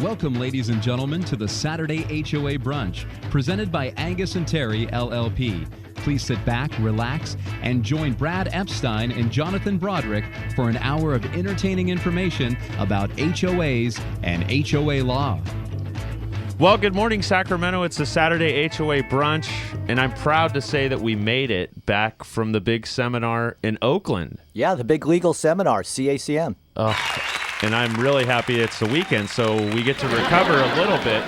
Welcome, ladies and gentlemen, to the Saturday HOA Brunch, presented by Angius&Terry, LLP. Please sit back, relax, and join Brad Epstein and Jonathan Broderick for an hour of entertaining information about HOAs and HOA law. Well, good morning, Sacramento. It's the Saturday HOA Brunch, and I'm proud to say that we made it back from the big seminar in Oakland. Yeah, the big legal seminar, CACM. And I'm really happy it's the weekend, so we get to recover a little bit.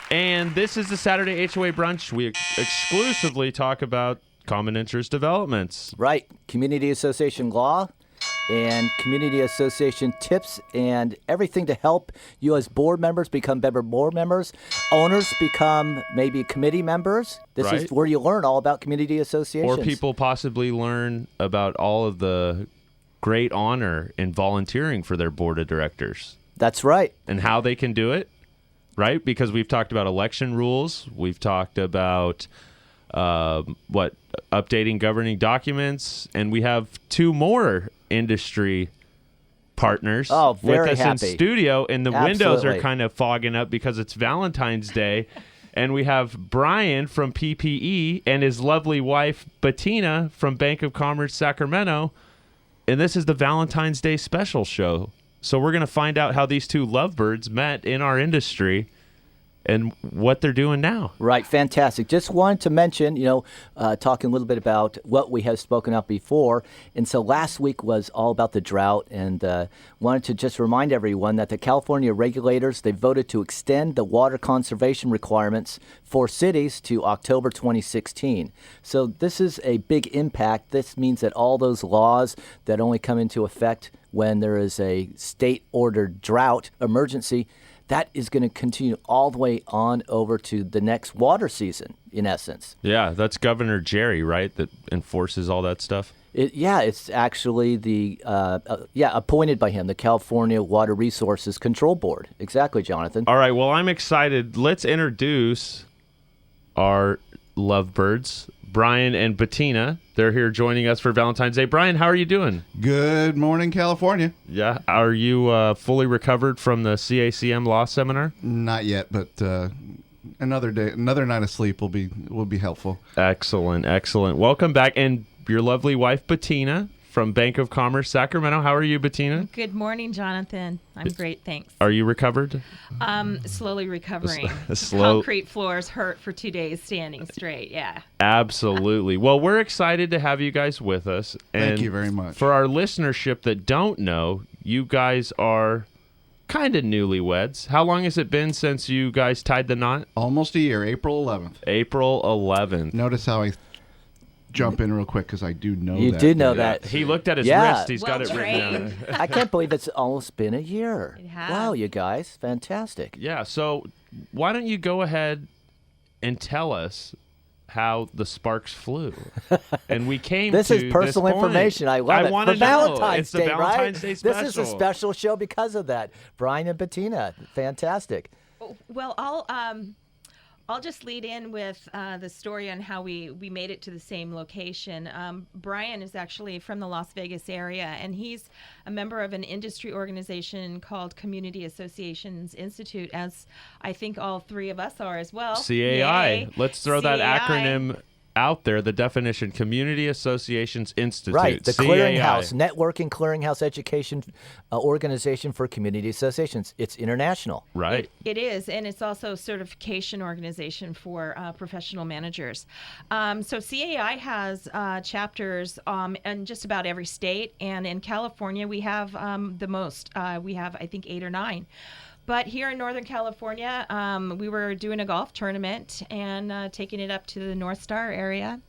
And this is the Saturday HOA Brunch. We exclusively talk about common interest developments. Right. Community association law and community association tips and everything to help you as board members become better board members. Owners become maybe committee members. This is where you learn all about community associations. Or people possibly learn about all of the great honor in volunteering for their board of directors. That's right. And how they can do it, right? Because we've talked about election rules. We've talked about updating governing documents. And we have two more industry partners with us in studio. And the windows are kind of fogging up because it's Valentine's Day. And we have Brian from PPE and his lovely wife, Betina, from Bank of Commerce, Sacramento. And this is the Valentine's Day special show. So we're going to find out how these two lovebirds met in our industry and what they're doing now. Right. Fantastic. Just wanted to mention, talking a little bit about what we have spoken up before. And so last week was all about the drought, and wanted to just remind everyone that the California regulators, they voted to extend the water conservation requirements for cities to October 2016. So this is a big impact. This means that all those laws that only come into effect when there is a state-ordered drought emergency, that is going to continue all the way on over to the next water season, in essence. Yeah, that's Governor Jerry, right, that enforces all that stuff? It's actually appointed by him, the California Water Resources Control Board. Exactly, Jonathan. All right, well, I'm excited. Let's introduce our lovebirds, Brian and Betina. They're here joining us for Valentine's Day. Brian, how are you doing? Good morning, California. Yeah. Are you fully recovered from the CACM law seminar? Not yet, but another night of sleep will be helpful. Excellent. Welcome back. And your lovely wife, Betina, from Bank of Commerce, Sacramento. How are you, Betina? Good morning, Jonathan. I'm great, thanks. Are you recovered? Slowly recovering. Concrete floors hurt for 2 days standing straight, yeah. Absolutely. Well, we're excited to have you guys with us. And thank you very much. For our listenership that don't know, you guys are kind of newlyweds. How long has it been since you guys tied the knot? Almost a year, April 11th. April 11th. Notice how I jump in real quick because I do know that. You did know that. He looked at his wrist. He's got it written down. I can't believe it's almost been a year. It has. Wow, you guys. Fantastic. Yeah, so why don't you go ahead and tell us how the sparks flew? And we came this to is personal information. I love it. Want to Valentine's It's Day, the Valentine's Day special. This is a special show because of that. Brian and Betina. Fantastic. Well, I'll just lead in with the story on how we made it to the same location. Brian is actually from the Las Vegas area, and he's a member of an industry organization called Community Associations Institute, as I think all three of us are as well. CAI. Yay. Let's throw that acronym out there, the definition: Community Associations Institute. Right, the CAI. clearinghouse, networking clearinghouse education organization for community associations. It's international. Right. It is, and it's also a certification organization for professional managers. So CAI has chapters in just about every state, and in California we have the most. We have, I think, 8 or 9. But here in Northern California, we were doing a golf tournament and taking it up to the North Star area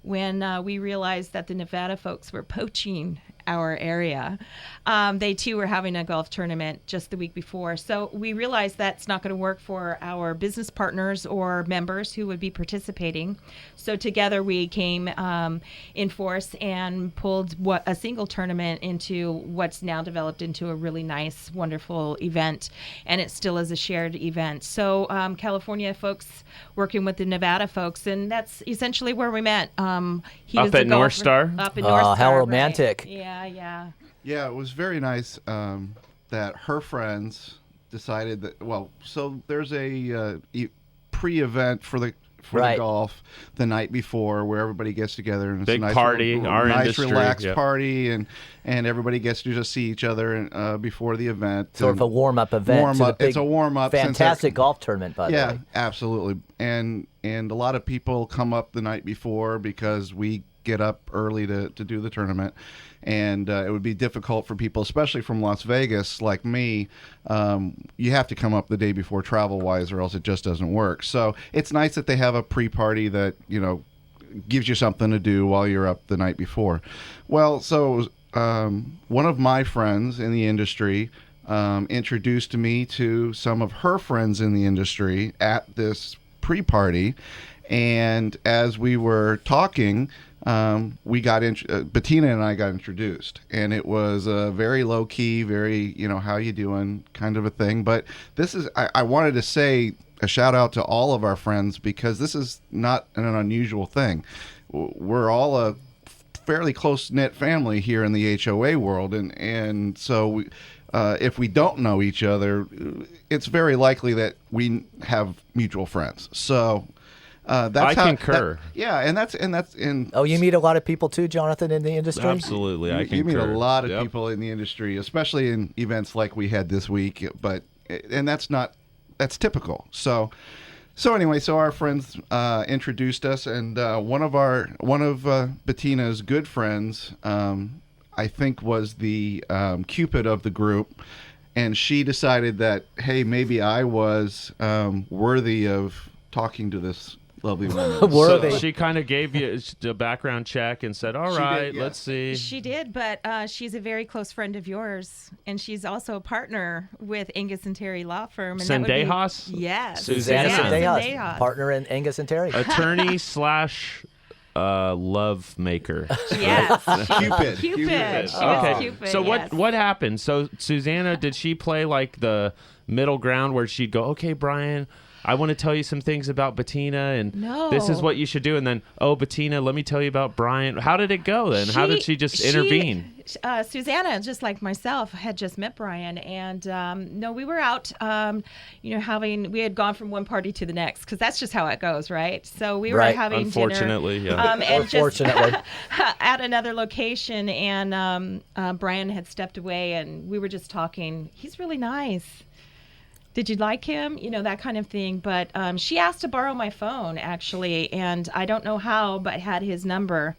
when we realized that the Nevada folks were poaching our area. They too were having a golf tournament just the week before. So we realized that's not going to work for our business partners or members who would be participating. So together we came in force and pulled a single tournament into what's now developed into a really nice, wonderful event. And it still is a shared event. So California folks working with the Nevada folks, and that's essentially where we met. He was up at North Star? Up in North Star. How romantic. Right. Yeah. Yeah, it was very nice that her friends decided that, so there's a pre-event for the golf the night before where everybody gets together and it's big a nice party, nice relaxed party, and everybody gets to just see each other before the event. Sort of a warm-up event. It's a warm-up. Fantastic golf tournament, by the way. Yeah, absolutely. And a lot of people come up the night before because we get up early to do the tournament. And it would be difficult for people, especially from Las Vegas, like me. You have to come up the day before travel-wise, or else it just doesn't work. So it's nice that they have a pre-party that, gives you something to do while you're up the night before. Well, so one of my friends in the industry introduced me to some of her friends in the industry at this pre-party. And as we were talking, we got Betina and I got introduced, and it was a very low key, very how you doing kind of a thing. But this is I wanted to say a shout out to all of our friends, because this is not an unusual thing. We're all a fairly close knit family here in the HOA world, and so if we don't know each other, it's very likely that we have mutual friends. So. I concur. Oh, you meet a lot of people too, Jonathan, in the industry? Absolutely, I concur. You meet a lot of people in the industry, especially in events like we had this week. And that's typical. So anyway, our friends introduced us, and one of Betina's good friends, I think, was the cupid of the group. And she decided that, hey, maybe I was worthy of talking to this lovely woman. So she kind of gave you a background check and said, all right, let's see. She did, but she's a very close friend of yours, and she's also a partner with Angius&Terry Law Firm. And Sendejas? Yes. Susanna Sendejas, partner in Angius&Terry. Attorney / love maker. Yes. Cupid. She was Cupid. So what happened? So Susanna, did she play like the middle ground where she'd go, okay, Brian, I want to tell you some things about Betina, and this is what you should do. And then, Betina, let me tell you about Brian. How did it go then? How did she just intervene? Susanna, just like myself, had just met Brian, and we were out, we had gone from one party to the next, because that's just how it goes, right? So we were having Unfortunately, dinner, yeah. and just at another location, and Brian had stepped away, and we were just talking. He's really nice. Did you like him? That kind of thing. But she asked to borrow my phone, actually, and I don't know how, but had his number.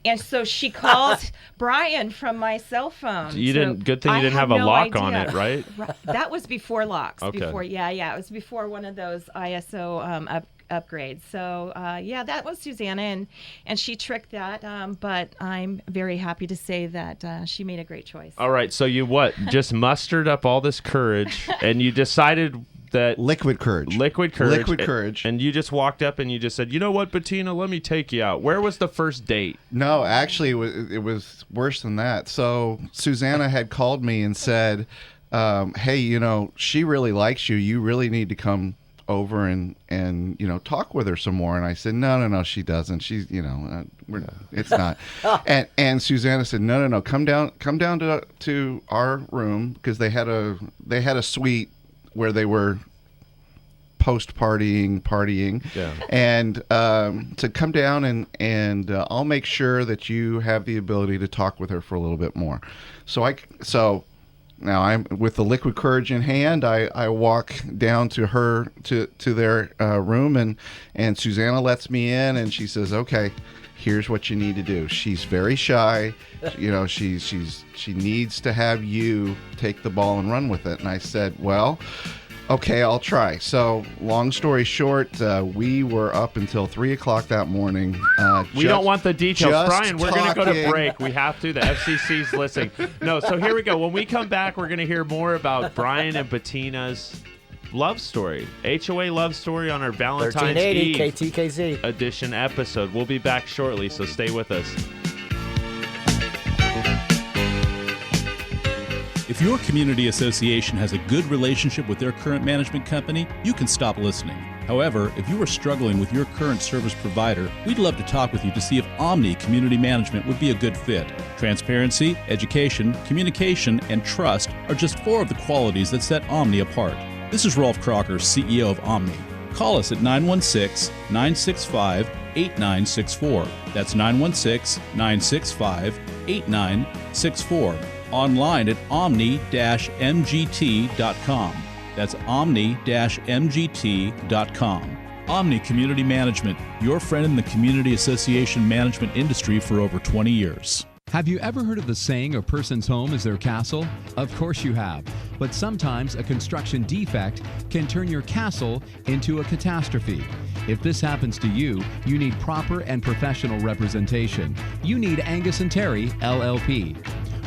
And so she called Brian from my cell phone. Good thing you didn't have a lock on it, right? That was before locks. Okay. It was before one of those ISO upgrades. So that was Susanna, and she tricked that. But I'm very happy to say that she made a great choice. All right, so you just mustered up all this courage, and you decided that liquid courage, and you just walked up and you just said, you know what, Betina, let me take you out. Where was the first date? No, actually, it was worse than that. So Susanna had called me and said, hey, she really likes you. You really need to come over and talk with her some more. And I said, no, she doesn't. She's it's not. And Susanna said, no, come down to our room, because they had a suite where they were partying, and to come down and I'll make sure that you have the ability to talk with her for a little bit more. So now I'm with the liquid courage in hand. I walk down to their room, and Susanna lets me in, and she says, okay, here's what you need to do. She's very shy. She needs to have you take the ball and run with it. And I said, well, okay, I'll try. So long story short, we were up until 3:00 that morning. We don't want the details. Brian, we're going to go to break. We have to. The FCC's listening. No, so here we go. When we come back, we're going to hear more about Brian and Betina's love story, HOA love story on our Valentine's Eve KTKZ edition episode. We'll be back shortly, so stay with us. If your community association has a good relationship with their current management company, you can stop listening. However, if you are struggling with your current service provider, we'd love to talk with you to see if Omni Community Management would be a good fit. Transparency, education, communication, and trust are just 4 of the qualities that set Omni apart. This is Rolf Crocker, CEO of Omni. Call us at 916-965-8964. That's 916-965-8964. Online at omni-mgt.com. That's omni-mgt.com. Omni Community Management, your friend in the community association management industry for over 20 years. Have you ever heard of the saying, a person's home is their castle? Of course you have. But sometimes a construction defect can turn your castle into a catastrophe. If this happens to you, you need proper and professional representation. You need Angius&Terry, LLP.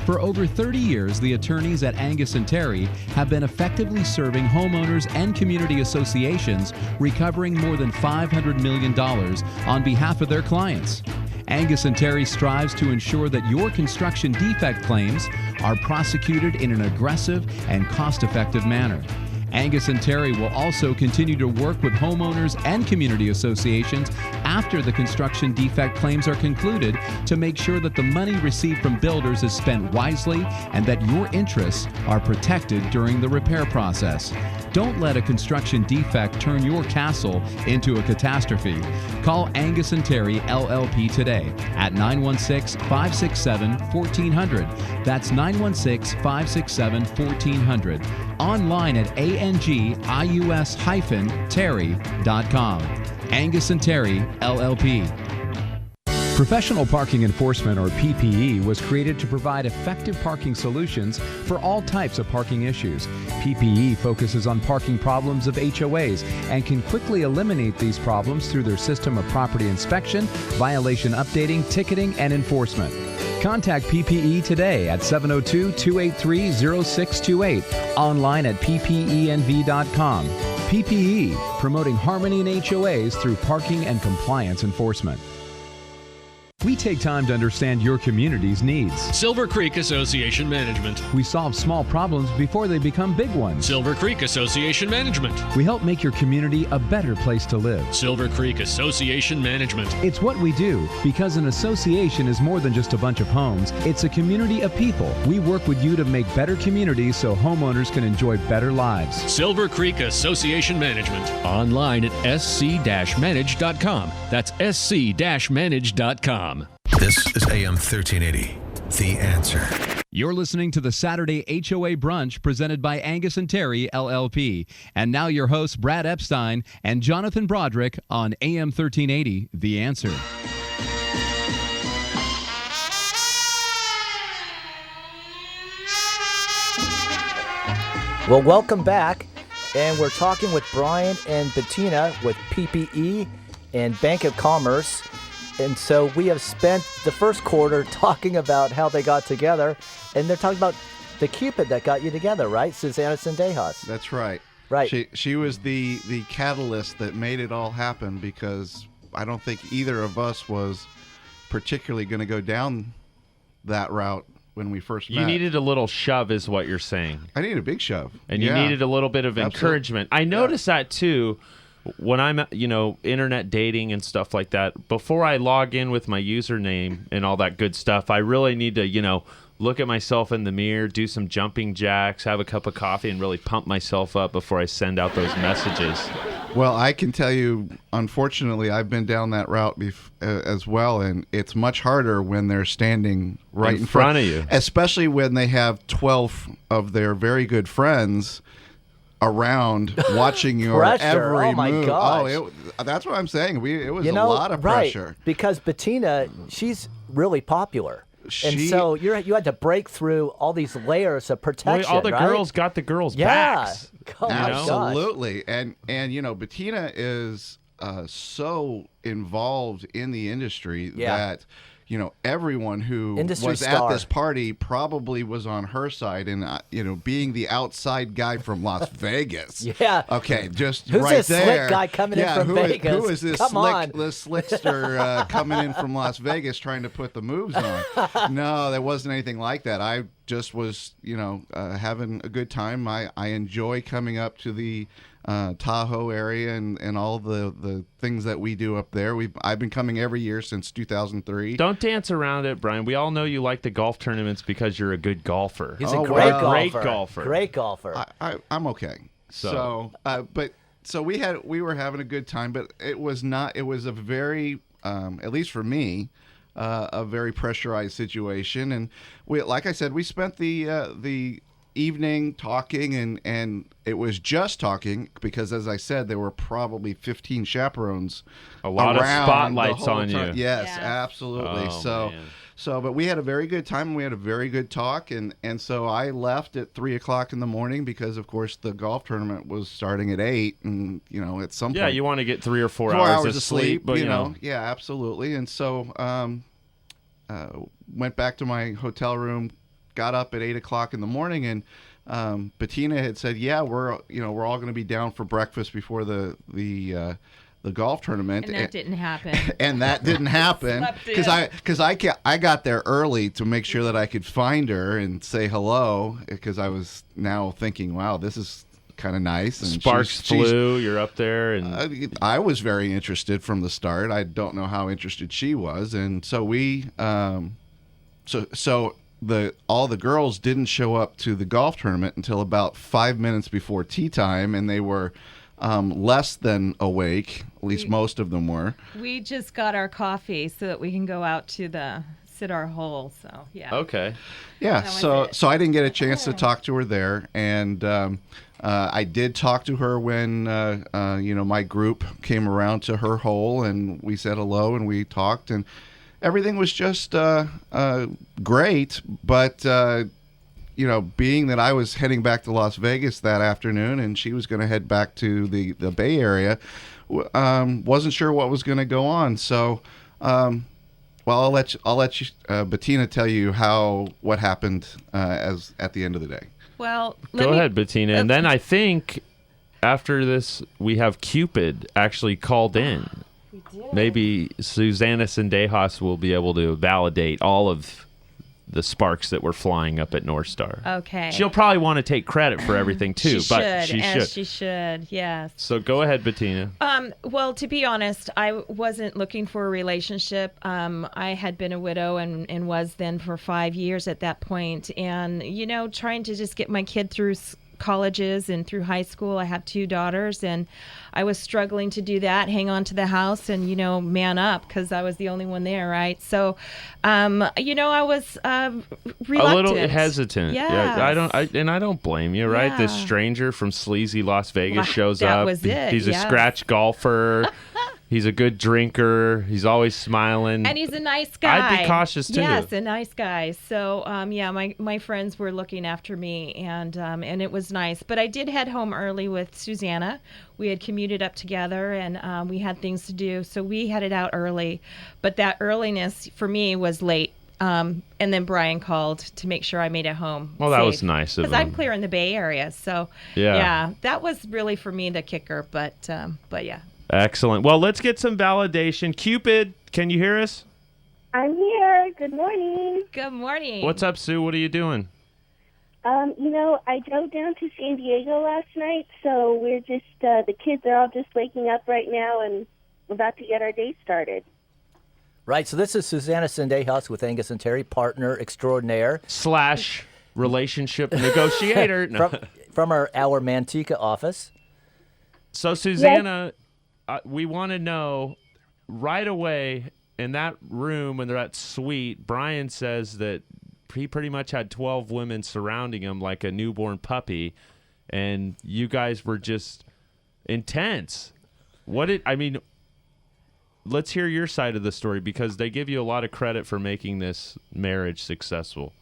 For over 30 years, the attorneys at Angius&Terry have been effectively serving homeowners and community associations, recovering more than $500 million on behalf of their clients. Angius&Terry strives to ensure that your construction defect claims are prosecuted in an aggressive and cost-effective manner. Angius&Terry will also continue to work with homeowners and community associations after the construction defect claims are concluded to make sure that the money received from builders is spent wisely and that your interests are protected during the repair process. Don't let a construction defect turn your castle into a catastrophe. Call Angius&Terry LLP today at 916-567-1400. That's 916-567-1400. Online at angius-terry.com. Angius&Terry LLP. Professional Parking Enforcement, or PPE, was created to provide effective parking solutions for all types of parking issues. PPE focuses on parking problems of HOAs and can quickly eliminate these problems through their system of property inspection, violation updating, ticketing, and enforcement. Contact PPE today at 702-283-0628, online at ppenv.com. PPE, promoting harmony in HOAs through parking and compliance enforcement. We take time to understand your community's needs. Silver Creek Association Management. We solve small problems before they become big ones. Silver Creek Association Management. We help make your community a better place to live. Silver Creek Association Management. It's what we do, because an association is more than just a bunch of homes. It's a community of people. We work with you to make better communities so homeowners can enjoy better lives. Silver Creek Association Management. Online at sc-manage.com. That's sc-manage.com. This is AM 1380, The Answer. You're listening to the Saturday HOA Brunch presented by Angius&Terry, LLP. And now your hosts, Brad Epstein and Jonathan Broderick on AM 1380, The Answer. Well, welcome back. And we're talking with Brian and Betina with PPE and Bank of Commerce. And so we have spent the first quarter talking about how they got together, and they're talking about the cupid that got you together, right? Susanna Sendejas. That's right. Right. She was the catalyst that made it all happen, because I don't think either of us was particularly going to go down that route when we first met. You needed a little shove is what you're saying. I needed a big shove. And you needed a little bit of encouragement. I noticed that too. When I'm, internet dating and stuff like that, before I log in with my username and all that good stuff, I really need to, look at myself in the mirror, do some jumping jacks, have a cup of coffee, and really pump myself up before I send out those messages. Well, I can tell you, unfortunately, I've been down that route as well, and it's much harder when they're standing right in front of you, especially when they have 12 of their very good friends around watching your every move. Gosh. That's what I'm saying. It was a lot of pressure. Right, because Betina, she's really popular. And so you had to break through all these layers of protection. All the girls got the girls' backs. Absolutely. And Betina is so involved in the industry that everyone who was at this party probably was on her side, and being the outside guy from Las Vegas. Okay, just who's right this there. Slick guy coming in from Vegas? Who is this slickster coming in from Las Vegas trying to put the moves on? No, there wasn't anything like that. just was, having a good time. I enjoy coming up to the Tahoe area and all the things that we do up there. I've been coming every year since 2003. Don't dance around it, Brian. We all know you like the golf tournaments because you're a good golfer. He's a great golfer. Great golfer. I'm okay. So we were having a good time, but it was a very, at least for me, a very pressurized situation. And like I said, we spent the evening talking, and it was just talking because, as I said, there were probably 15 chaperones. A lot of spotlights on you. Yes, absolutely. But we had a very good time. We had a very good talk, and so I left at 3:00 in the morning because, of course, the golf tournament was starting at 8, and at some point, you want to get 3 or 4 hours of sleep, but yeah, absolutely. And so went back to my hotel room, got up at 8:00 in the morning, and Betina had said, "Yeah, we're all going to be down for breakfast before the golf tournament." And that didn't happen. And that didn't happen because I got there early to make sure that I could find her and say hello, because I was now thinking, wow, this is kind of nice. And Sparks flew. You're up there, and I was very interested from the start. I don't know how interested she was, and so we all the girls didn't show up to the golf tournament until about 5 minutes before tea time, and they were less than awake. At least most of them were. We just got our coffee so that we can go out to sit our hole. So yeah. Okay. Yeah. So I didn't get a chance to talk to her there, and I did talk to her when my group came around to her hole, and we said hello and we talked, and everything was just great, but being that I was heading back to Las Vegas that afternoon and she was going to head back to the Bay Area, wasn't sure what was going to go on. So, I'll let you, Betina, tell you what happened at the end of the day. Well, go ahead, Betina, and then I think after this we have Cupid actually called in. Maybe Susanna Sendejas will be able to validate all of the sparks that were flying up at North Star. Okay. She'll probably want to take credit for everything too, she should, yes. So go ahead, Betina. Well, to be honest, I wasn't looking for a relationship. I had been a widow and was then for 5 years at that point, and trying to just get my kid through colleges and through high school. I have 2 daughters, and I was struggling to do that, hang on to the house and, man up, because I was the only one there, right? So, I was reluctant. A little hesitant. Yes. Yeah. I don't blame you, right? Yeah. This stranger from sleazy Las Vegas shows up. That was it. He's a scratch golfer. He's a good drinker. He's always smiling. And he's a nice guy. I'd be cautious, too. Yes, a nice guy. So, my friends were looking after me, and it was nice. But I did head home early with Susanna. We had commuted up together, and we had things to do. So we headed out early. But that earliness, for me, was late. And then Brian called to make sure I made it home. Well, that was nice of him. Because I'm clear in the Bay Area. So, yeah, that was really, for me, the kicker. But yeah. Excellent. Well, let's get some validation. Cupid, can you hear us? I'm here. Good morning. Good morning. What's up, Sue? What are you doing? I drove down to San Diego last night, so we're just, the kids are all just waking up right now, and we're about to get our day started. Right, so this is Susanna Sendejas with Angius&Terry, partner extraordinaire. / relationship negotiator. No. From our Manteca office. So, Susanna... Yes. We want to know right away in that room, in that suite, Brian says that he pretty much had 12 women surrounding him like a newborn puppy, and you guys were just intense. Let's hear your side of the story, because they give you a lot of credit for making this marriage successful.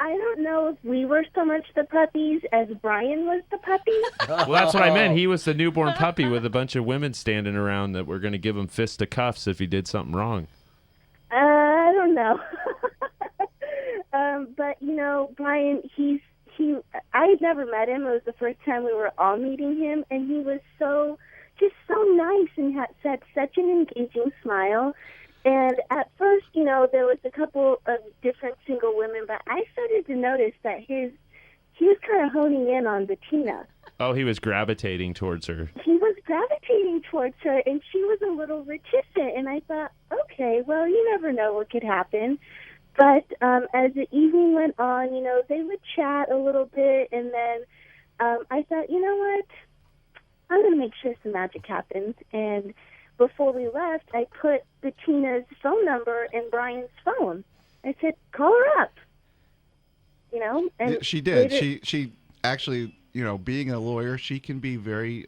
I don't know if we were so much the puppies as Brian was the puppy. Well, that's what I meant. He was the newborn puppy with a bunch of women standing around that were going to give him fisticuffs if he did something wrong. I don't know. But, Brian, I had never met him. It was the first time we were all meeting him, and he was so nice and had such an engaging smile. And at first, you know, there was a couple of different single women, but I started to notice that he was kind of honing in on Betina. Oh, he was gravitating towards her. He was gravitating towards her, and she was a little reticent. And I thought, okay, well, you never know what could happen. But as the evening went on, you know, they would chat a little bit, and then I thought, you know what, I'm going to make sure some magic happens. And before we left, I put Betina's phone number in Brian's phone. I said, call her up. You know, and yeah, she did. She actually, you know, being a lawyer, she can be very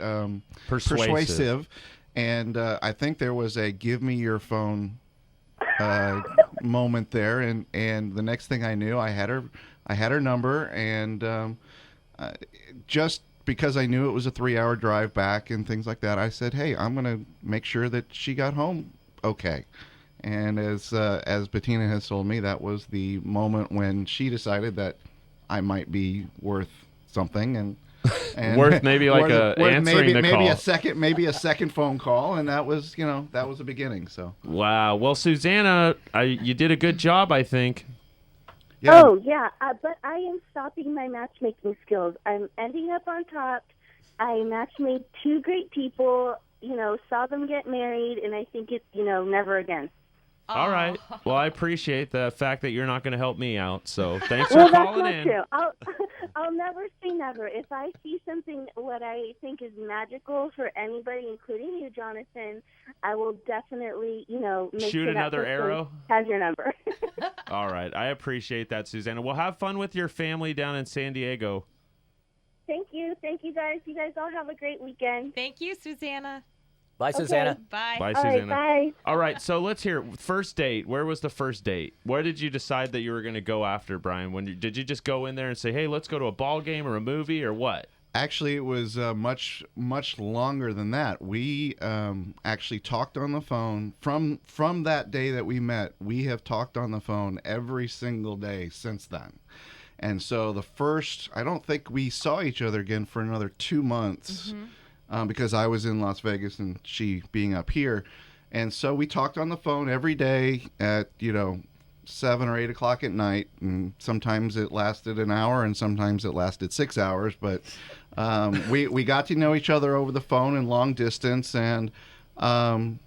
persuasive. And I think there was a "give me your phone" moment there, and the next thing I knew, I had her number, and just because I knew it was a 3-hour drive back and things like that, I said, hey, I'm going to make sure that she got home okay. And as Betina has told me, that was the moment when she decided that I might be worth something, and worth maybe like answering the call. maybe a second phone call, and that was the beginning. So wow. Well, Susanna, you did a good job, I think. Yeah. Oh, yeah, but I am stopping my matchmaking skills. I'm ending up on top. I matchmade 2 great people, you know, saw them get married, and I think it's, you know, never again. All right. Well, I appreciate the fact that you're not going to help me out, so thanks for calling in. Well, that's not true. I'll never say never. If I see something what I think is magical for anybody, including you, Jonathan, I will definitely, you know, make shoot sure another arrow. Has your number. All right. I appreciate that, Susanna. Well, have fun with your family down in San Diego. Thank you. Thank you, guys. You guys all have a great weekend. Thank you, Susanna. Bye, Susanna. Bye. Bye, All Susanna. right, bye. All right, so let's hear first date. Where was the first date? Where did you decide that you were going to go after, Brian? Did you just go in there and say, "Hey, let's go to a ball game or a movie," or what? Actually, it was much longer than that. We actually talked on the phone from that day that we met. We have talked on the phone every single day since then. And so I don't think we saw each other again for another 2 months. Mm-hmm. Because I was in Las Vegas and she being up here. And so we talked on the phone every day at, 7 or 8 o'clock at night. And sometimes it lasted an hour and sometimes it lasted 6 hours. But we got to know each other over the phone in long distance, and then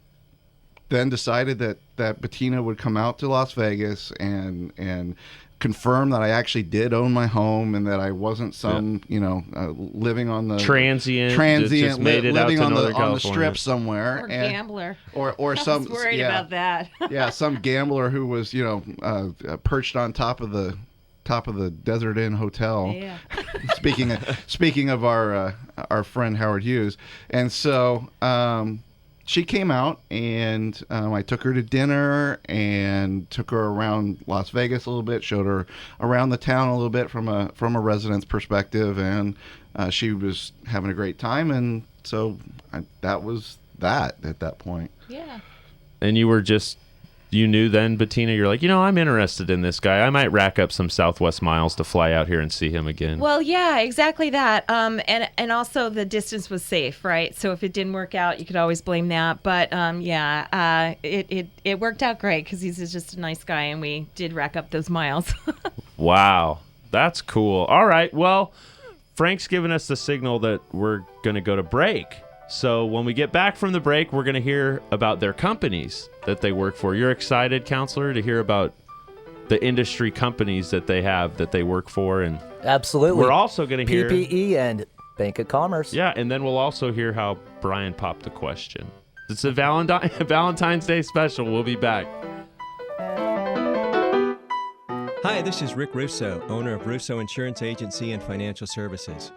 decided that Betina would come out to Las Vegas and confirm that I actually did own my home and that I wasn't living on the transient just made it living out to on the strip somewhere, or gambler, or some. I was worried about that. Yeah, some gambler who was perched on top of the Desert Inn Hotel. Yeah. speaking of our friend Howard Hughes, and so. She came out, and I took her to dinner and took her around Las Vegas a little bit, showed her around the town a little bit from a resident's perspective, and she was having a great time, and so that was that at that point. Yeah. And you knew then, Betina, you're like, I'm interested in this guy. I might rack up some Southwest miles to fly out here and see him again. Well, yeah, exactly that. And also the distance was safe, right? So if it didn't work out, you could always blame that. But it worked out great because he's just a nice guy, and we did rack up those miles. Wow, that's cool. All right, well, Frank's given us the signal that we're going to go to break. So when we get back from the break, we're going to hear about their companies that they work for. You're excited, Counselor, to hear about the industry companies that they have that they work for? And absolutely. We're also going to hear PPE and Bank of Commerce. Yeah, and then we'll also hear how Brian popped the question. It's a Valentine's Day special. We'll be back. Hi, this is Rick Russo, owner of Russo Insurance Agency and Financial Services.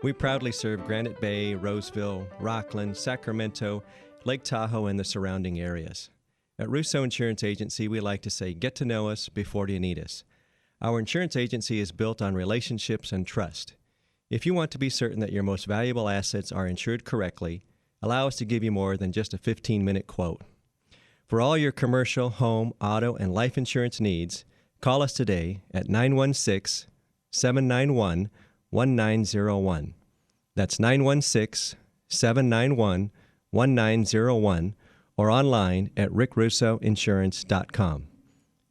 We proudly serve Granite Bay, Roseville, Rockland, Sacramento, Lake Tahoe, and the surrounding areas. At Russo Insurance Agency, we like to say, get to know us before you need us. Our insurance agency is built on relationships and trust. If you want to be certain that your most valuable assets are insured correctly, allow us to give you more than just a 15-minute quote. For all your commercial, home, auto, and life insurance needs, call us today at 916-791-1901. That's 916-791-1901, or online at rickrussoinsurance.com.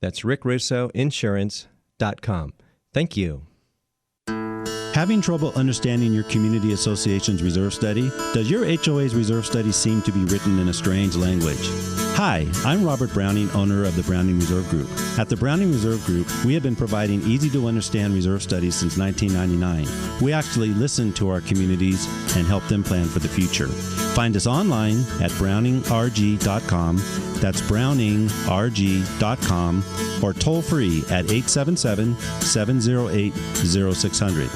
That's rickrussoinsurance.com. Thank you. Having trouble understanding your community association's reserve study? Does your HOA's reserve study seem to be written in a strange language? Hi, I'm Robert Browning, owner of the Browning Reserve Group. At the Browning Reserve Group, we have been providing easy-to-understand reserve studies since 1999. We actually listen to our communities and help them plan for the future. Find us online at browningrg.com. That's browningrg.com, or toll free at 877-708-0600.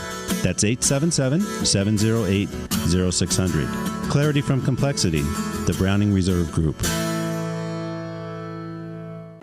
That's 877-708-0600. Clarity from complexity, the Browning Reserve Group.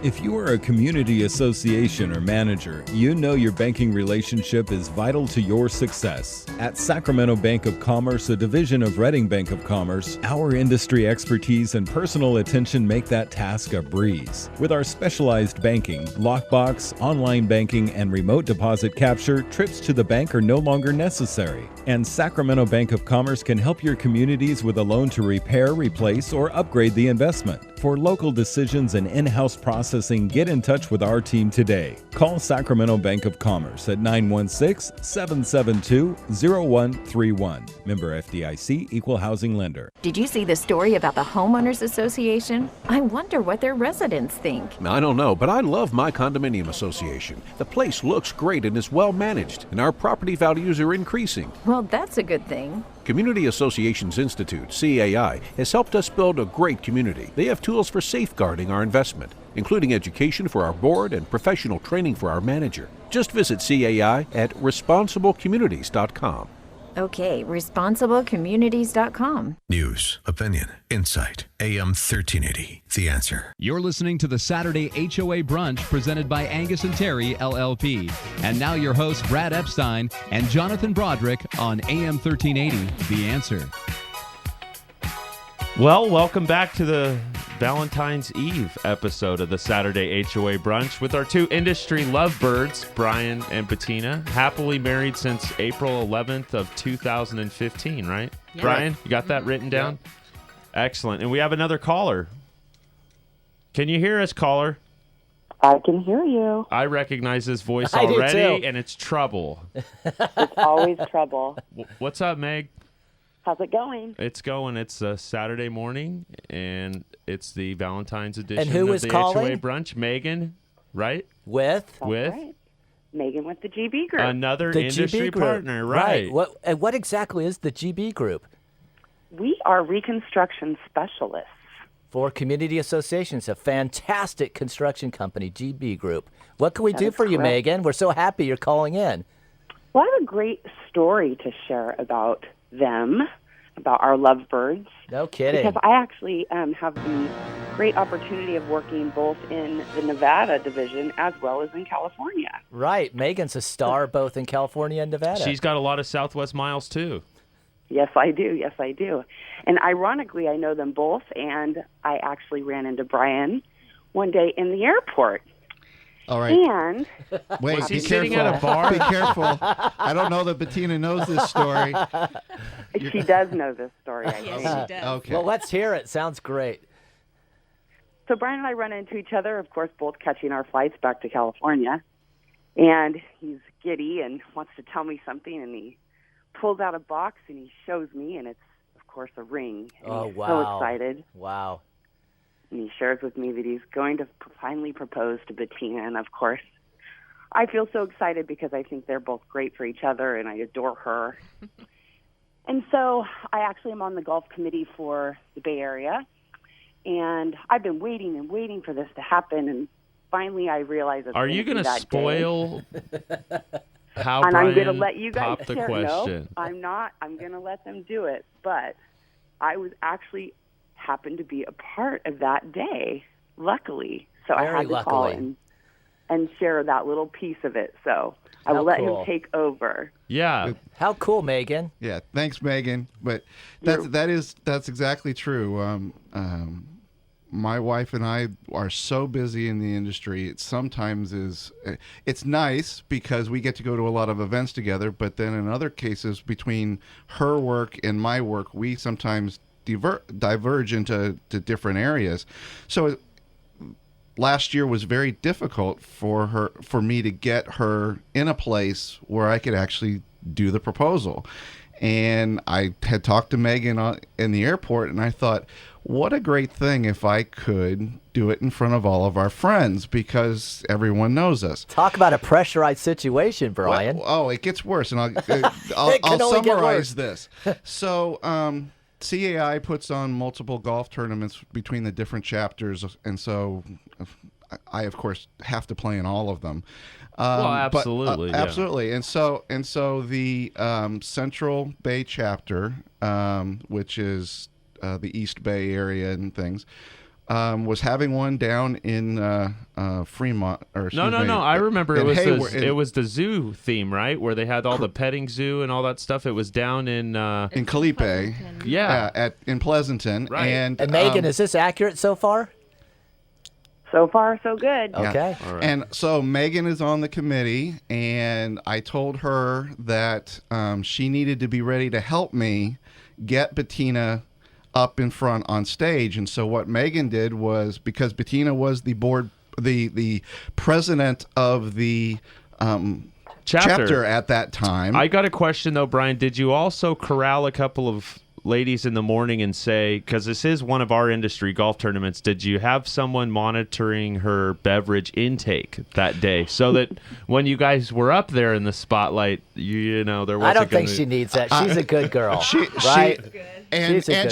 If you are a community association or manager, you know your banking relationship is vital to your success. At Sacramento Bank of Commerce, a division of Redding Bank of Commerce, our industry expertise and personal attention make that task a breeze. With our specialized banking, lockbox, online banking, and remote deposit capture, trips to the bank are no longer necessary. And Sacramento Bank of Commerce can help your communities with a loan to repair, replace, or upgrade the investment. For local decisions and in-house processing, get in touch with our team today. Call Sacramento Bank of Commerce at 916-772-0131. Member FDIC, Equal Housing Lender. Did you see the story about the Homeowners Association? I wonder what their residents think. I don't know, but I love my condominium association. The place looks great and is well managed, and our property values are increasing. Well, that's a good thing. Community Associations Institute, CAI, has helped us build a great community. They have tools for safeguarding our investment, including education for our board and professional training for our manager. Just visit CAI at responsiblecommunities.com. Okay, responsiblecommunities.com. News, opinion, insight. AM 1380. The Answer. You're listening to the Saturday HOA Brunch presented by Angius&Terry, LLP. And now your hosts, Brad Epstein and Jonathan Broderick on AM 1380. The Answer. Well, welcome back to the Valentine's Eve episode of the Saturday HOA Brunch with our two industry lovebirds, Brian and Betina, happily married since April 11th of 2015, right? Yeah. Brian, you got that written down? Yeah. Excellent. And we have another caller. Can you hear us, caller? I can hear you. I recognize his voice already, and it's Trouble. It's always Trouble. What's up, Meg? How's it going? It's going. It's a Saturday morning, and it's the Valentine's edition and who of is the calling? HOA Brunch. Megan, right? With? That's right. Megan with the GB Group. Another the industry GB partner, right. What exactly is the GB Group? We are reconstruction specialists. For community associations, a fantastic construction company, GB Group. What can we do for you, Megan? We're so happy you're calling in. Well, I have a great story to share about them, about our lovebirds. No kidding. Because I actually have the great opportunity of working both in the Nevada division as well as in California. Right. Megan's a star both in California and Nevada. She's got a lot of Southwest miles, too. Yes, I do. Yes, I do. And ironically, I know them both, and I actually ran into Brian one day in the airport. All right. And wait, was he be sitting careful. at a bar? Be careful. I don't know that Betina knows this story. She does know this story. Yes, she does. Okay. Well, let's hear it. Sounds great. So Brian and I run into each other, of course, both catching our flights back to California. And he's giddy and wants to tell me something, and he pulls out a box and he shows me, and it's, of course, a ring. And he's so excited. Wow. And he shares with me that he's going to finally propose to Betina. And, of course, I feel so excited because I think they're both great for each other, and I adore her. And so I actually am on the golf committee for the Bay Area. And I've been waiting and waiting for this to happen. And finally I realize it's Are you going to spoil how and Brian I'm going to let you guys popped the share. question? No, I'm not. I'm going to let them do it. But I was actually happened to be a part of that day, luckily. So I had to call in and share that little piece of it. So I will let him take over. Yeah. How cool, Megan. Yeah, thanks, Megan. But that's exactly true. My wife and I are so busy in the industry. It sometimes it's nice because we get to go to a lot of events together. But then in other cases, between her work and my work, we sometimes diverge into different areas. So last year was very difficult for me to get her in a place where I could actually do the proposal. And I had talked to Megan in the airport, and I thought, what a great thing if I could do it in front of all of our friends, because everyone knows us. Talk about a pressurized situation, Brian. Well, it gets worse, and I'll summarize this. So CAI puts on multiple golf tournaments between the different chapters, and so I, of course, have to play in all of them. Absolutely. Absolutely. And so the Central Bay chapter, which is the East Bay area and things, was having one down in Fremont. No. I remember it was the zoo theme, right? Where they had all the petting zoo and all that stuff. It was down in Calipe. Yeah. In Pleasanton. Right. And Megan, is this accurate so far? So far, so good. Okay. Yeah. Right. And so Megan is on the committee, and I told her that she needed to be ready to help me get Betina up in front on stage. And so what Megan did was, because Betina was the board, the president of the chapter at that time. I got a question though, Brian. Did you also corral a couple of ladies in the morning and say, because this is one of our industry golf tournaments, did you have someone monitoring her beverage intake that day so that when you guys were up there in the spotlight, there wasn't I don't think she needs that. She's a good girl, right?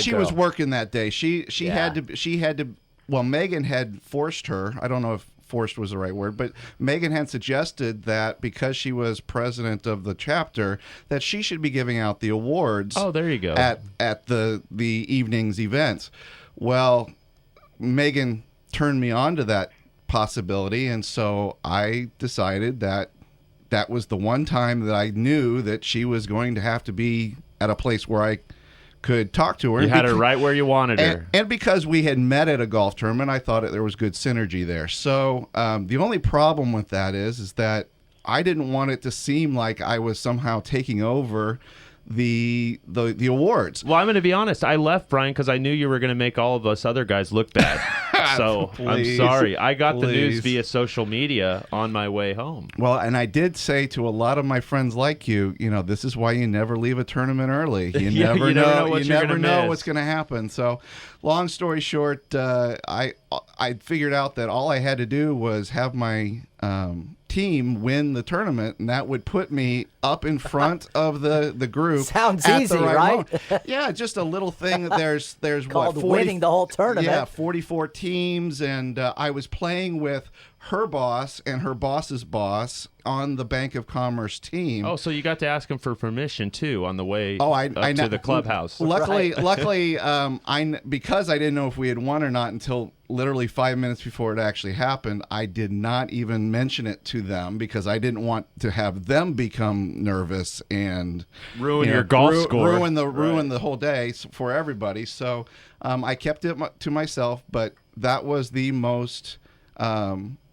She was working that day. She had to. Well, Megan had forced her. I don't know if forced was the right word, but Megan had suggested that because she was president of the chapter, that she should be giving out the awards. Oh, there you go. At the evening's events. Well, Megan turned me on to that possibility, and so I decided that was the one time that I knew that she was going to have to be at a place where I could talk to her. You had her right where you wanted her. And because we had met at a golf tournament, I thought there was good synergy there. So the only problem with that is that I didn't want it to seem like I was somehow taking over the awards. Well, I'm going to be honest. I left, Brian, because I knew you were going to make all of us other guys look bad. So Please, I'm sorry. I got the news via social media on my way home. Well, and I did say to a lot of my friends like you, this is why you never leave a tournament early. You never know what's going to happen. So, long story short, I figured out that all I had to do was have my team win the tournament, and that would put me up in front of the group. Sounds easy, right? Yeah, just a little thing. There's called winning the whole tournament. Yeah, 44 teams, and I was playing with her boss and her boss's boss on the Bank of Commerce team. Oh, so you got to ask him for permission too on the way to the clubhouse. Luckily, because I didn't know if we had won or not until literally 5 minutes before it actually happened, I did not even mention it to them because I didn't want to have them become nervous and ruin your golf score, ruin the whole day for everybody. So I kept it to myself, but that was the most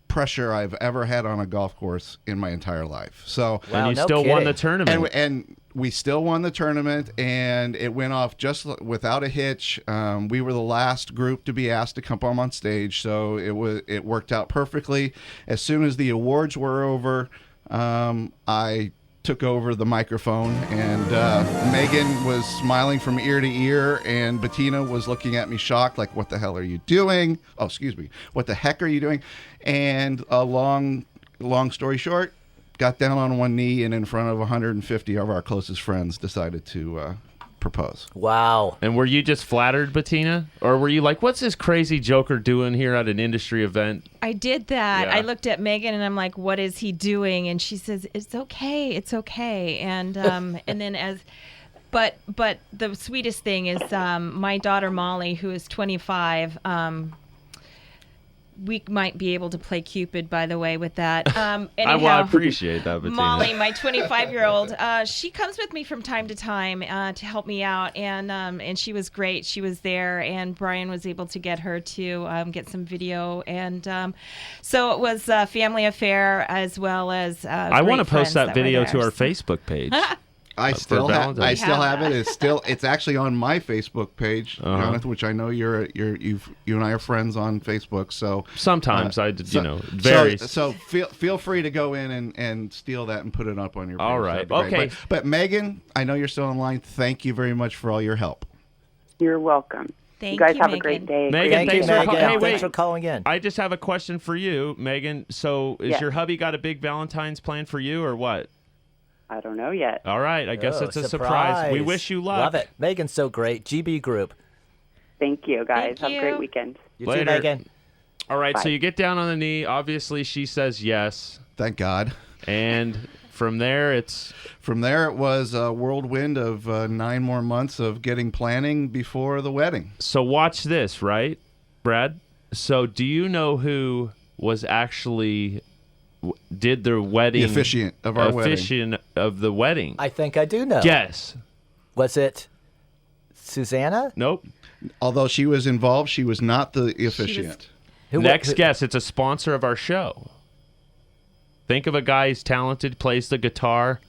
pressure I've ever had on a golf course in my entire life. So and you still won the tournament, and we still won the tournament, and it went off just without a hitch. We were the last group to be asked to come on stage, so it worked out perfectly. As soon as the awards were over, I took over the microphone, and Megan was smiling from ear to ear, and Betina was looking at me shocked, like, what the hell are you doing? Oh, excuse me. What the heck are you doing? And a long story short, got down on one knee and in front of 150 of our closest friends decided to propose. Wow. And were you just flattered, Betina? Or were you like, what's this crazy joker doing here at an industry event? I did that. Yeah. I looked at Megan and I'm like, what is he doing? And she says, it's okay. It's okay. And and then but the sweetest thing is my daughter Molly, who is 25, we might be able to play Cupid, by the way, with that. Anyhow, I appreciate that, Betina. Molly, my 25-year-old, she comes with me from time to time to help me out, and she was great. She was there, and Brian was able to get her to get some video, and so it was a family affair as well as. I want to post that video to our Facebook page. I still have it. It's actually on my Facebook page, Jonathan, which I know you and I are friends on Facebook. So sometimes varies. So feel free to go in and steal that and put it up on your page. All right. Okay. But Megan, I know you're still online. Thank you very much for all your help. You're welcome. Thank you guys you, have Megan. a great day. Megan, thanks for calling in. I just have a question for you, Megan. So is your hubby got a big Valentine's plan for you or what? I don't know yet. All right. I guess it's a surprise. We wish you luck. Love it. Megan's so great. GB Group. Thank you, guys. Thank you. Have a great weekend. You too, Megan. All right. Bye. So you get down on the knee. Obviously, she says yes. Thank God. And from there, it was a whirlwind of 9 more months of getting planning before the wedding. So watch this, right, Brad? So do you know who was actually did the wedding? The officiant of our wedding. Officiant of the wedding. I think I do know. Guess. Was it Susanna? Nope. Although she was involved, she was not the officiant. Next guess. It's a sponsor of our show. Think of a guy who's talented, plays the guitar,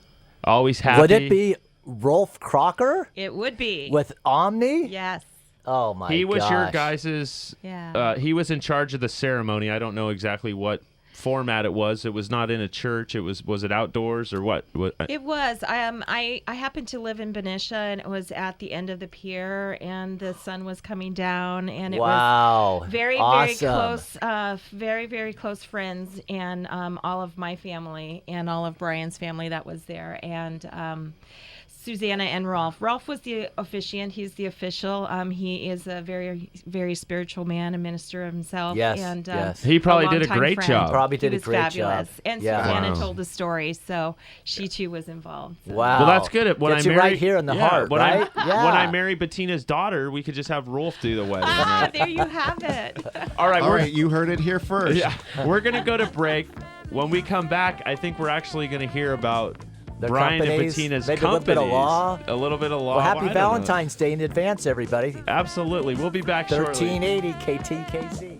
always happy. Would it be Rolf Crocker? It would be. With Omni? Yes. Oh, my gosh. He was your guys's... Yeah. He was in charge of the ceremony. I don't know exactly what format it was. It was not in a church. Was it outdoors or what? It was. I happened to live in Benicia, and it was at the end of the pier, and the sun was coming down, and it was very, very close, very, very close friends, and all of my family and all of Brian's family that was there, and Susanna and Rolf. Rolf was the officiant. He's the official. He is a very, very spiritual man, a minister himself. Yes, and he probably did a great job. Probably did a great job. And Susanna told the story, so she too was involved. So. Wow. Well, that's good. When Gets I you right here in the heart, right? When I marry Betina's daughter, we could just have Rolf do the wedding. Right? There you have it. All right, you heard it here first. Yeah, we're gonna go to break. When we come back, I think we're actually gonna hear about Brian and Betina's companies. A little bit of law. A little bit of law. Well, happy Valentine's Day in advance, everybody. Absolutely. We'll be back shortly. 1380 KTKC.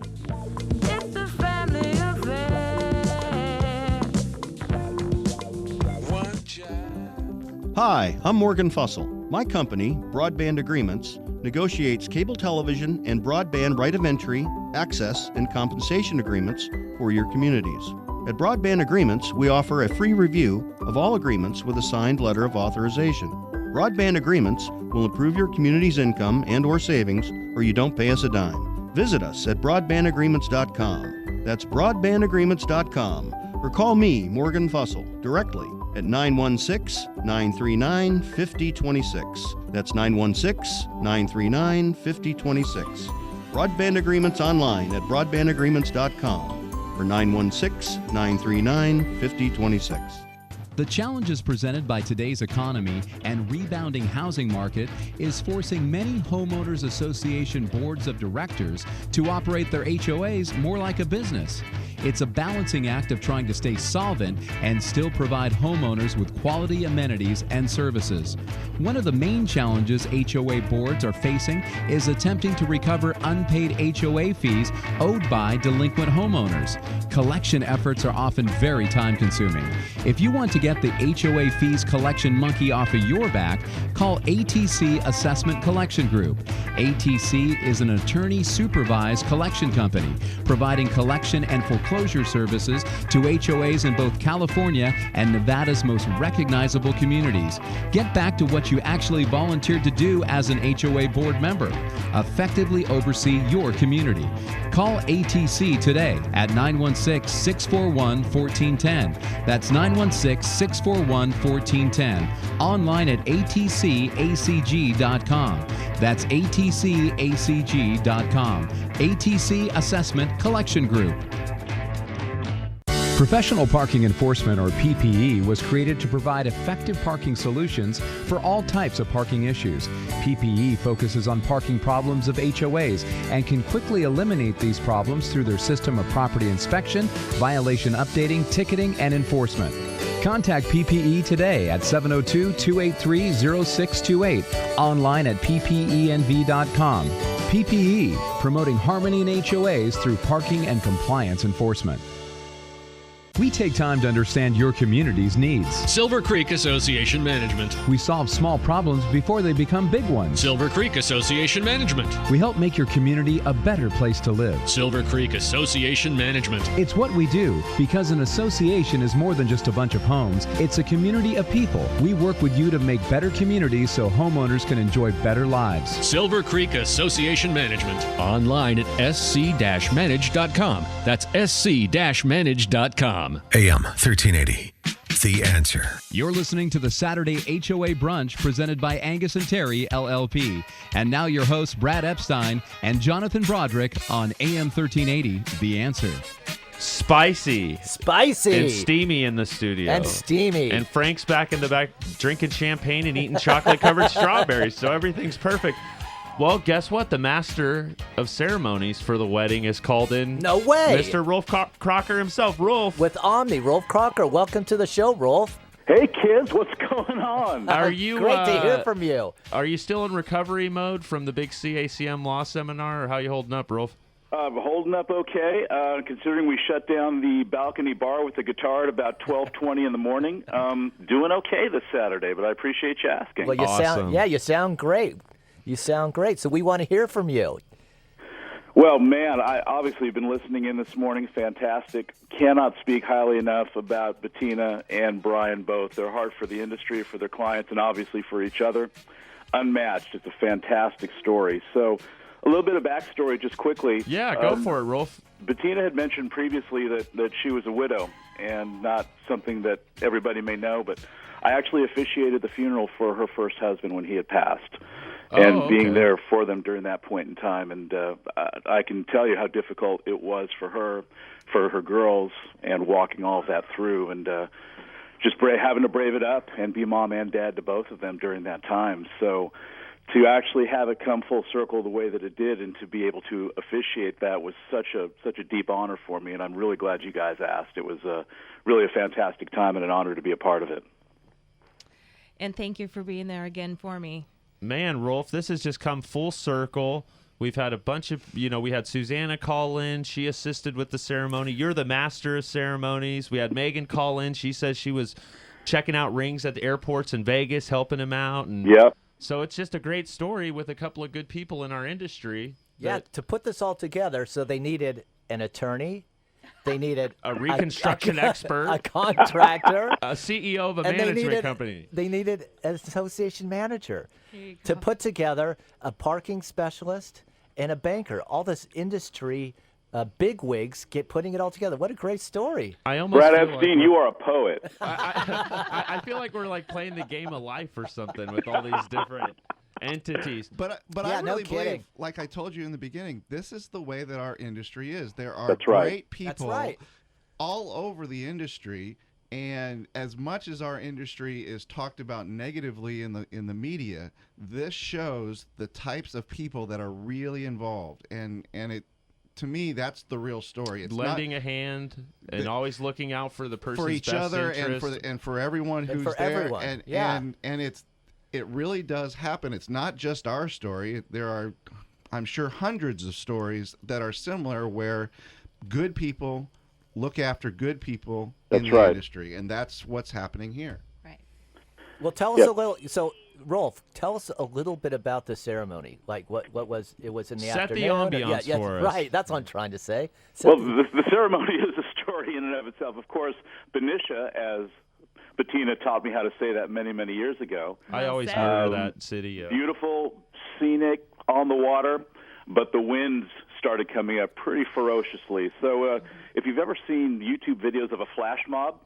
Hi, I'm Morgan Fussell. My company, Broadband Agreements, negotiates cable television and broadband right of entry, access, and compensation agreements for your communities. At Broadband Agreements, we offer a free review of all agreements with a signed letter of authorization. Broadband Agreements will improve your community's income and/or savings, or you don't pay us a dime. Visit us at broadbandagreements.com. That's broadbandagreements.com. Or call me, Morgan Fussell, directly at 916-939-5026. That's 916-939-5026. Broadband Agreements online at broadbandagreements.com. For 916-939-5026. The challenges presented by today's economy and rebounding housing market is forcing many homeowners association boards of directors to operate their HOAs more like a business. It's a balancing act of trying to stay solvent and still provide homeowners with quality amenities and services. One of the main challenges HOA boards are facing is attempting to recover unpaid HOA fees owed by delinquent homeowners. Collection efforts are often very time-consuming. If you want to get the HOA fees collection monkey off of your back, call ATC Assessment Collection Group. ATC is an attorney-supervised collection company providing collection and foreclosure services to HOAs in both California and Nevada's most recognizable communities. Get back to what you actually volunteered to do as an HOA board member. Effectively oversee your community. Call ATC today at 916-641-1410. That's 916-641-1410. Online at atcacg.com. That's atcacg.com. ATC Assessment Collection Group. Professional Parking Enforcement, or PPE, was created to provide effective parking solutions for all types of parking issues. PPE focuses on parking problems of HOAs and can quickly eliminate these problems through their system of property inspection, violation updating, ticketing, and enforcement. Contact PPE today at 702-283-0628, online at ppenv.com. PPE, promoting harmony in HOAs through parking and compliance enforcement. We take time to understand your community's needs. Silver Creek Association Management. We solve small problems before they become big ones. Silver Creek Association Management. We help make your community a better place to live. Silver Creek Association Management. It's what we do, because an association is more than just a bunch of homes. It's a community of people. We work with you to make better communities so homeowners can enjoy better lives. Silver Creek Association Management. Online at sc-manage.com. That's sc-manage.com. AM 1380. The Answer. You're listening to the Saturday HOA Brunch presented by Angius&Terry, LLP. And now your hosts, Brad Epstein and Jonathan Broderick on AM 1380, The Answer. Spicy. And steamy in the studio. And steamy. And Frank's back in the back drinking champagne and eating chocolate-covered strawberries, so everything's perfect. Well, guess what? The master of ceremonies for the wedding is called in. No way. Mr. Rolf Crocker himself. Rolf. With Omni. Rolf Crocker, welcome to the show, Rolf. Hey, kids. What's going on? Are you Great to hear from you. Are you still in recovery mode from the big CACM law seminar, or how you holding up, Rolf? Holding up okay, considering we shut down the balcony bar with the guitar at about 12:20 in the morning. Doing okay this Saturday, but I appreciate you asking. Well, you sound great. You sound great, so we want to hear from you. Well, man, I obviously have been listening in this morning. Fantastic. Cannot speak highly enough about Betina and Brian both. Their heart for the industry, for their clients, and obviously for each other. Unmatched. It's a fantastic story. So a little bit of backstory just quickly. Yeah, go for it, Rolf. Betina had mentioned previously that she was a widow, and not something that everybody may know, but I actually officiated the funeral for her first husband when he had passed. And being there for them during that point in time. And I can tell you how difficult it was for her girls, and walking all of that through, and just having to brave it up and be mom and dad to both of them during that time. So to actually have it come full circle the way that it did, and to be able to officiate that, was such a deep honor for me, and I'm really glad you guys asked. It was really a fantastic time and an honor to be a part of it. And thank you for being there again for me. Man, Rolf, this has just come full circle. We've had a bunch of, we had Susanna call in. She assisted with the ceremony. You're the master of ceremonies. We had Megan call in. She says she was checking out rings at the airports in Vegas, helping him out. And yep. So it's just a great story with a couple of good people in our industry. Yeah, to put this all together, so they needed an attorney. They needed a reconstruction expert, a contractor, a CEO of a management company. They needed an association manager to put together a parking specialist and a banker. All this industry bigwigs putting it all together. What a great story. Brad Epstein, you are a poet. I feel like we're like playing the game of life or something with all these different entities. But yeah, I really believe, like I told you in the beginning, this is the way that our industry is. There are great people all over the industry, and as much as our industry is talked about negatively in the media, this shows the types of people that are really involved, and it. To me, that's the real story. It's lending a hand and always looking out for the person's for each best other interest. and for everyone who's for there. Everyone. And it really does happen. It's not just our story. There are, I'm sure, hundreds of stories that are similar where good people look after good people in the industry, and that's what's happening here. Right. Well, tell us a little. So, Rolf, tell us a little bit about the ceremony. Like what was it? Was in the afternoon. Set the ambiance for us. Right. That's what I'm trying to say. The ceremony is a story in and of itself. Of course, Benicia, as Betina taught me how to say that many, many years ago. I always heard that city. Beautiful, scenic, on the water, but the winds started coming up pretty ferociously. So if you've ever seen YouTube videos of a flash mob,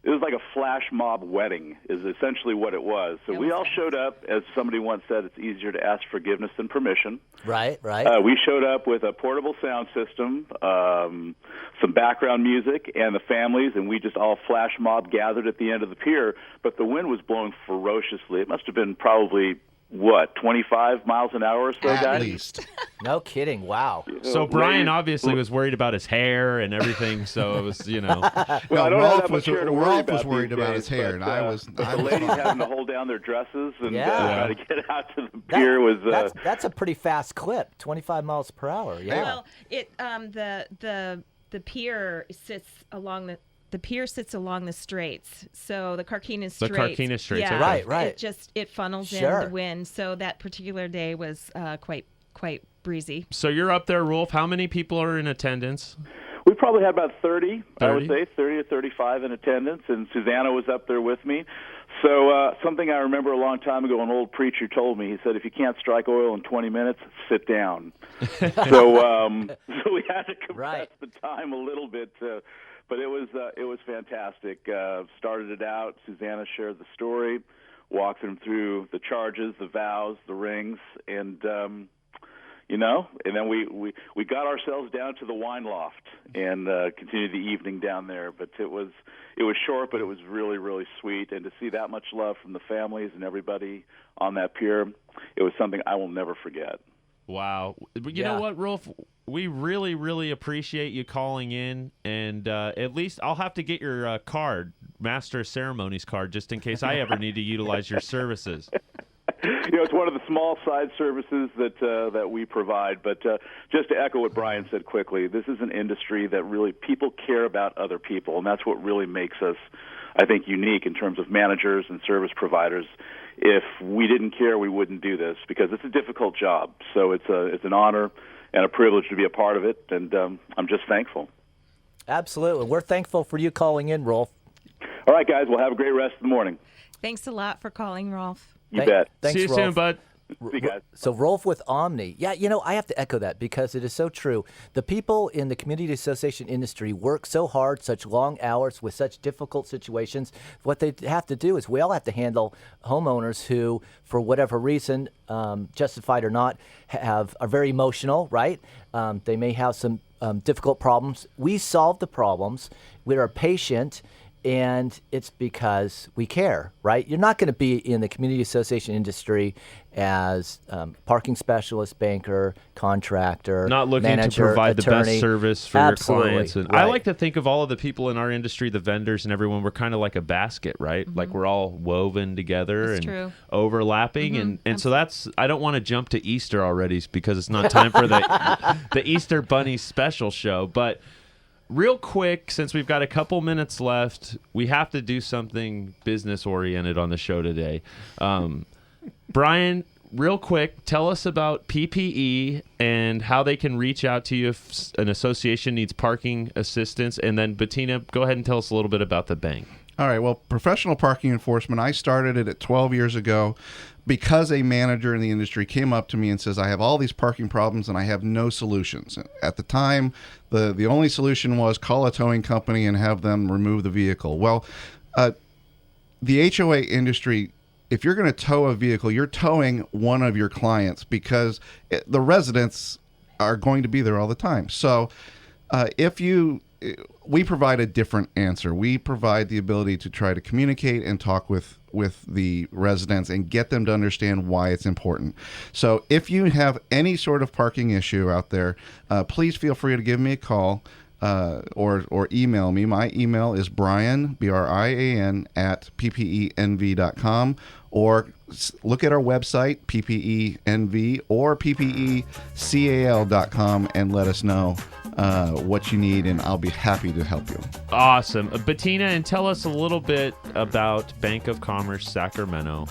it was like a flash mob wedding is essentially what it was. So we all showed up, as somebody once said, it's easier to ask forgiveness than permission. Right. We showed up with a portable sound system, some background music, and the families, and we just all flash mob gathered at the end of the pier. But the wind was blowing ferociously. It must have been probably, 25 miles an hour or so, guys? At least. No kidding. Wow. So Brian obviously was worried about his hair and everything, so it was, Well, I don't have that much hair to worry about. Rolf was worried about his hair, and I was the ladies having to hold down their dresses and try to get out to the pier was... That's a pretty fast clip, 25 miles per hour. Yeah. Well, the pier sits along the pier sits along the straits, so the Carquinez Straits. The Carquinez Straits, yeah, right. It funnels in the wind. So that particular day was quite breezy. So you're up there, Rolf. How many people are in attendance? We probably had about 30, I would say, 30 to 35 in attendance, and Susanna was up there with me. So something I remember a long time ago, an old preacher told me, he said, if you can't strike oil in 20 minutes, sit down. So we had to compress the time a little bit, but it was fantastic. Started it out, Susanna shared the story, walked them through the charges, the vows, the rings, and and then we got ourselves down to the wine loft and continued the evening down there. But it was short, but it was really, really sweet. And to see that much love from the families and everybody on that pier, it was something I will never forget. Wow. You know what, Rolf? We really, really appreciate you calling in. And at least I'll have to get your card, Master of Ceremonies card, just in case I ever need to utilize your services. It's one of the small side services that we provide. But just to echo what Brian said quickly, this is an industry that really people care about other people, and that's what really makes us, I think, unique in terms of managers and service providers. If we didn't care, we wouldn't do this because it's a difficult job. So it's an honor and a privilege to be a part of it, and I'm just thankful. Absolutely. We're thankful for you calling in, Rolf. All right, guys. Well, have a great rest of the morning. Thanks a lot for calling, Rolf. You bet. Thanks, See you Rolf. soon, bud. See you guys. So Rolf with Omni. Yeah, I have to echo that because it is so true. The people in the community association industry work so hard, such long hours with such difficult situations. What they have to do is we all have to handle homeowners who, for whatever reason, justified or not, are very emotional, right? They may have some difficult problems. We solve the problems. We are patient. And it's because we care, right? You're not going to be in the community association industry as parking specialist, banker, contractor, not looking manager, to provide attorney. the best service for Absolutely. your clients. And I like to think of all of the people in our industry, the vendors and everyone, we're kind of like a basket, right? Mm-hmm. Like we're all woven together and overlapping. Mm-hmm. And so I don't want to jump to Easter already because it's not time for the Easter Bunny special show. But real quick, since we've got a couple minutes left, we have to do something business-oriented on the show today. Brian, real quick, tell us about PPE and how they can reach out to you if an association needs parking assistance. And then, Betina, go ahead and tell us a little bit about the bank. All right. Well, professional parking enforcement, I started it 12 years ago because a manager in the industry came up to me and says, I have all these parking problems and I have no solutions. At the time, the only solution was call a towing company and have them remove the vehicle. Well, the HOA industry, if you're going to tow a vehicle, you're towing one of your clients because the residents are going to be there all the time. So we provide a different answer. We provide the ability to try to communicate and talk with the residents and get them to understand why it's important. So if you have any sort of parking issue out there, please feel free to give me a call or email me. My email is Brian, BRIAN, at PPENV.com, or look at our website, PPENV, or PPECAL.com, and let us know what you need, and I'll be happy to help you. Awesome. Betina, and tell us a little bit about Bank of Commerce Sacramento.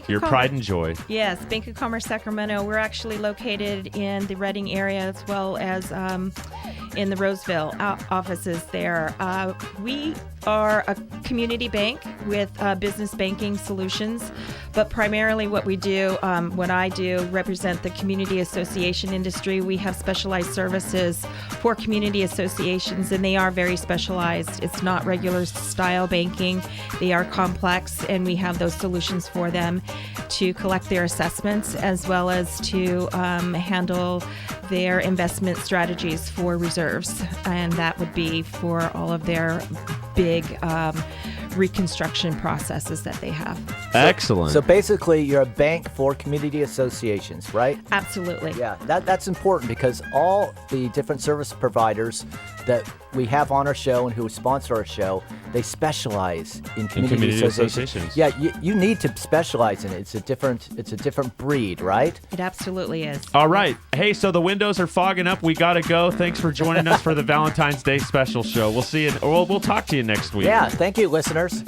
Your pride and joy. Yes, Bank of Commerce Sacramento. We're actually located in the Redding area as well as in the Roseville offices there. We are a community bank with business banking solutions, but primarily what we do, what I do, represent the community association industry. We have specialized services for community associations, and they are very specialized. It's not regular style banking. They are complex, and we have those solutions for them to collect their assessments as well as to handle their investment strategies for reserves. And that would be for all of their big reconstruction processes that they have. Excellent. So basically, you're a bank for community associations, right? Absolutely. Yeah, that's important because all the different service providers that we have on our show and who sponsor our show, they specialize in community associations. Yeah, you need to specialize in it. It's a different breed, right? It absolutely is. All right. Hey, so the windows are fogging up. We got to go. Thanks for joining us for the Valentine's Day special show. We'll see you, or we'll talk to you next week. Yeah, thank you, listeners.